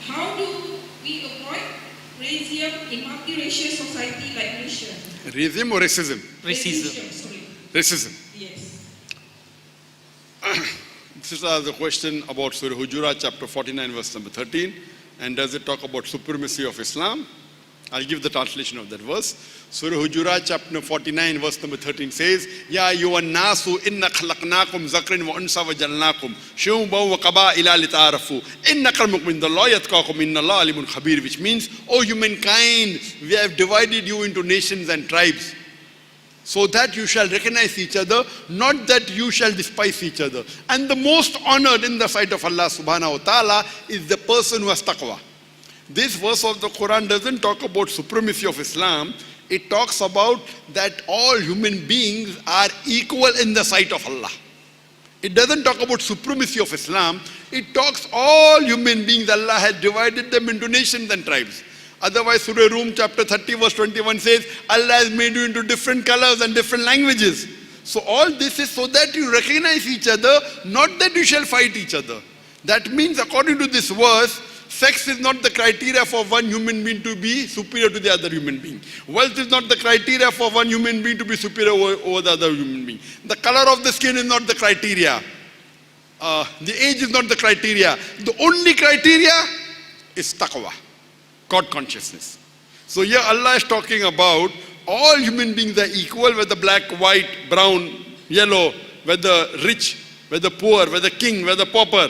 How do we avoid racism in multiracial society like Malaysia? Racism or racism? Racism, sorry. Racism. Yes. This is the question about Surah Hujurat, chapter 49, verse number 13. And does it talk about supremacy of Islam? I'll give the translation of that verse. Surah Hujurat, chapter 49, verse number 13 says, Ya ayyuhan nasu inna khalaqnakum zakrin wa unsa wa jalnakum shu'uban wa qaba'ila lita'arafu inna akramakum indallahi atqakum innallaha alimun khabir, which means, O humankind, we have divided you into nations and tribes, so that you shall recognize each other, not that you shall despise each other. And the most honored in the sight of Allah subhanahu wa ta'ala is the person who has taqwa. This verse of the Quran doesn't talk about supremacy of Islam. It talks about that all human beings are equal in the sight of Allah. It doesn't talk about supremacy of Islam. It talks all human beings, Allah has divided them into nations and tribes. Otherwise, Surah Rum chapter 30 verse 21 says, Allah has made you into different colors and different languages. So all this is so that you recognize each other, not that you shall fight each other. That means, according to this verse, sex is not the criteria for one human being to be superior to the other human being. Wealth is not the criteria for one human being to be superior over the other human being. The color of the skin is not the criteria. The age is not the criteria. The only criteria is taqwa, God consciousness. So here Allah is talking about all human beings are equal, whether black, white, brown, yellow, whether rich, whether poor, whether king, whether pauper.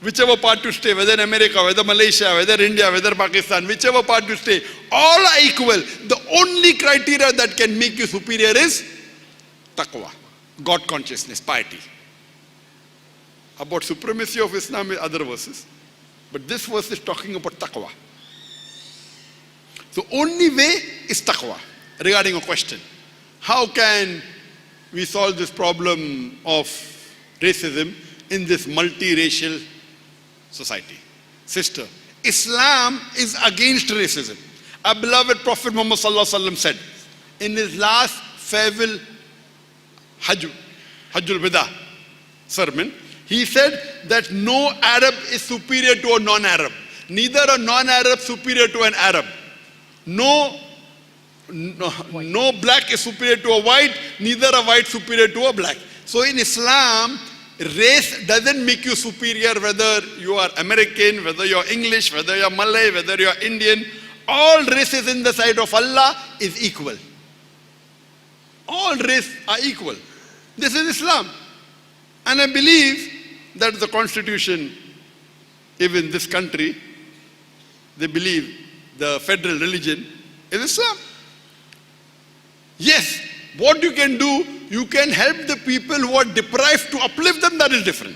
Whichever part you stay, whether in America, whether Malaysia, whether India, whether Pakistan, whichever part you stay, all are equal. The only criteria that can make you superior is taqwa, God consciousness, piety. About supremacy of Islam is other verses. But this verse is talking about taqwa. The only way is taqwa. Regarding a question, how can we solve this problem of racism in this multiracial society? Sister, Islam is against racism. Our beloved Prophet Muhammad sallallahu alaihi wasallam said in his last farewell Hajjul Wida sermon, he said that no Arab is superior to a non-Arab. Neither a non-Arab superior to an Arab. No black is superior to a white, neither a white superior to a black. So in Islam, race doesn't make you superior, whether you are American, whether you are English, whether you are Malay, whether you are Indian. All races in the sight of Allah is equal. All races are equal. This is Islam. And I believe that the constitution, even this country, they believe the federal religion is Islam. Yes, what you can do, you can help the people who are deprived to uplift them, that is different.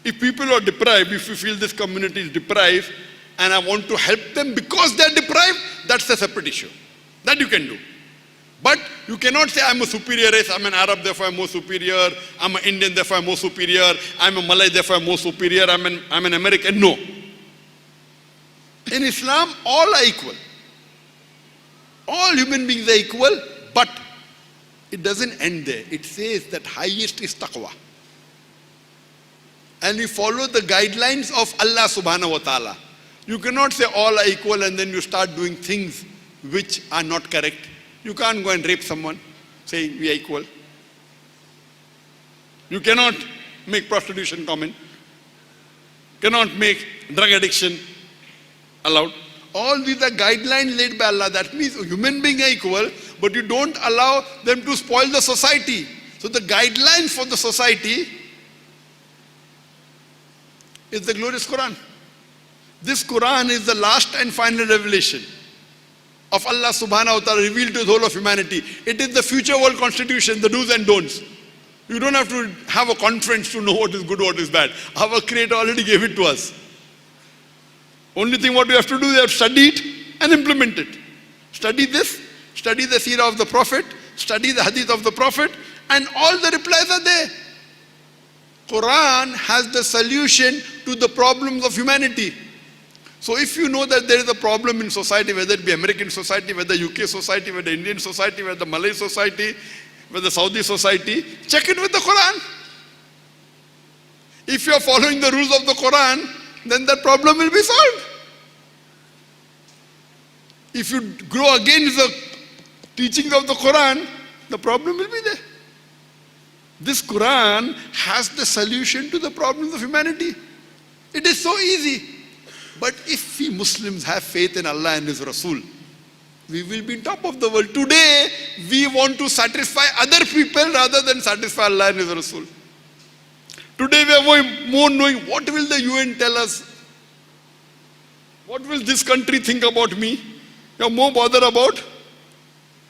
If people are deprived, if you feel this community is deprived and I want to help them because they are deprived, that's a separate issue. That you can do. But you cannot say I'm a superior race, I'm an Arab, therefore I'm more superior, I'm an Indian, therefore I'm more superior, I'm a Malay, therefore I'm more superior, I'm an American. No. In Islam, all are equal. All human beings are equal, but it doesn't end there. It says that highest is taqwa. And we follow the guidelines of Allah subhanahu wa ta'ala. You cannot say all are equal and then you start doing things which are not correct. You can't go and rape someone saying we are equal. You cannot make prostitution common. Cannot make drug addiction allowed. All these are guidelines laid by Allah. That means human beings are equal, but you don't allow them to spoil the society. So the guidelines for the society is the glorious Quran. This Quran is the last and final revelation of Allah subhanahu wa ta'ala revealed to the whole of humanity. It is the future world constitution, the do's and don'ts. You don't have to have a conference to know what is good, what is bad. Our Creator already gave it to us. Only thing what you have to do is you have to study it and implement it. Study this, study the seerah of the Prophet, study the hadith of the Prophet, and all the replies are there. Quran has the solution to the problems of humanity. So if you know that there is a problem in society, whether it be American society, whether UK society, whether Indian society, whether Malay society, whether Saudi society, check it with the Quran. If you are following the rules of the Quran, then that problem will be solved. If you go against the teachings of the Quran, the problem will be there. This Quran has the solution to the problems of humanity. It is so easy. But if we Muslims have faith in Allah and His Rasul, we will be top of the world. Today, we want to satisfy other people rather than satisfy Allah and His Rasul. Today, we are more knowing what will the UN tell us. What will this country think about me? You are more bothered about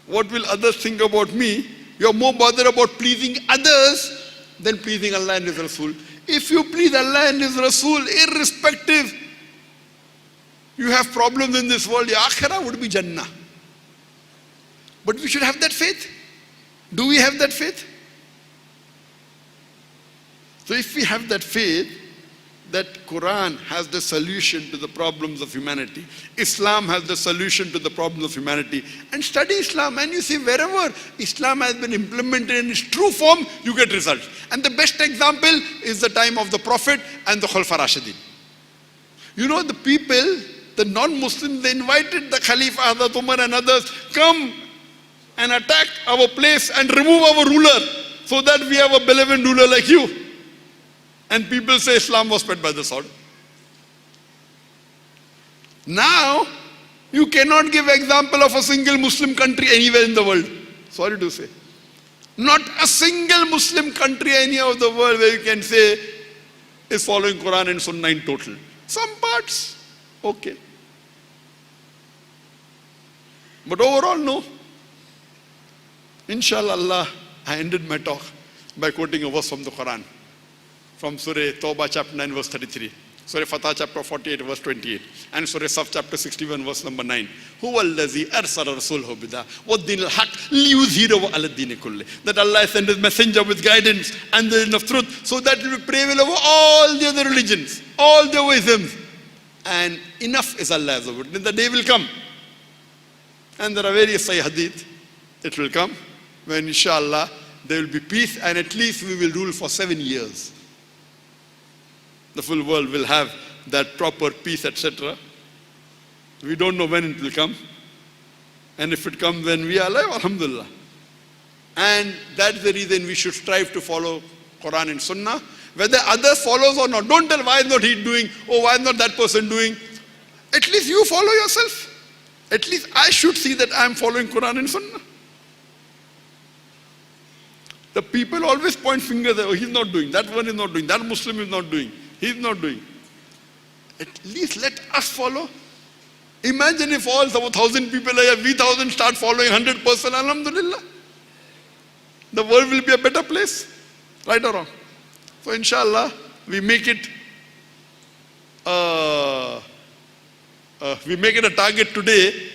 what will others think about me. You are more bothered about pleasing others than pleasing Allah and His Rasul. If you please Allah and His Rasul, irrespective, you have problems in this world, your akhirah would be Jannah. But we should have that faith. Do we have that faith? So if we have that faith, that Quran has the solution to the problems of humanity, Islam has the solution to the problems of humanity, and study Islam, and you see wherever Islam has been implemented in its true form, you get results. And the best example is the time of the Prophet and the Khulafa Rashidin. You know, the people, the non-Muslims, they invited the Khalifa, Hazrat Umar and others, come and attack our place and remove our ruler so that we have a benevolent ruler like you. And people say Islam was spread by the sword. Now, you cannot give example of a single Muslim country anywhere in the world. Sorry to say. Not a single Muslim country anywhere of the world where you can say is following Quran and Sunnah in total. Some parts, okay. But overall, no. Inshallah, I ended my talk by quoting a verse from the Quran. From Surah Tawbah chapter 9 verse 33, Surah Fatah chapter 48 verse 28, and Surah Saf chapter 61 verse number 9. Huwa allazi arsala rasulahu bida waddin al-haq liyuzhirahu ala ad-din kulli. That Allah sent His messenger with guidance and the din of truth, so that it will prevail over all the other religions, all the wisdoms. And enough is Allah's word. Then the day will come, and there are various Sahih hadith. It will come when inshallah there will be peace, and at least we will rule for 7 years. The full world will have that proper peace, etc. We don't know when it will come. And if it comes when we are alive, alhamdulillah. And that's the reason we should strive to follow Quran and Sunnah. Whether others follows or not, don't tell why is not he doing, or why is not that person doing. At least you follow yourself. At least I should see that I am following Quran and Sunnah. The people always point fingers, oh, he's not doing, that one is not doing, that Muslim is not doing. He's not doing. At least let us follow. Imagine if all 1,000 people, we 1,000 start following 100%, alhamdulillah. The world will be a better place. Right or wrong? So inshallah, we make it a target today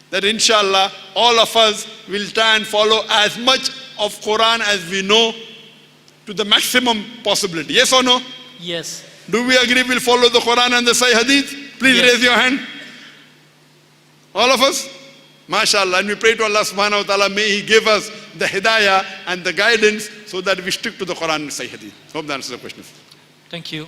that inshallah, all of us will try and follow as much of Quran as we know to the maximum possibility. Yes or no? Yes. Do we agree we'll follow the Quran and the Sahih Hadith? Please Yes. raise your hand. All of us? MashaAllah. And we pray to Allah subhanahu wa ta'ala, may He give us the hidayah and the guidance so that we stick to the Quran and Sahih Hadith. Hope that answers the question. Thank you.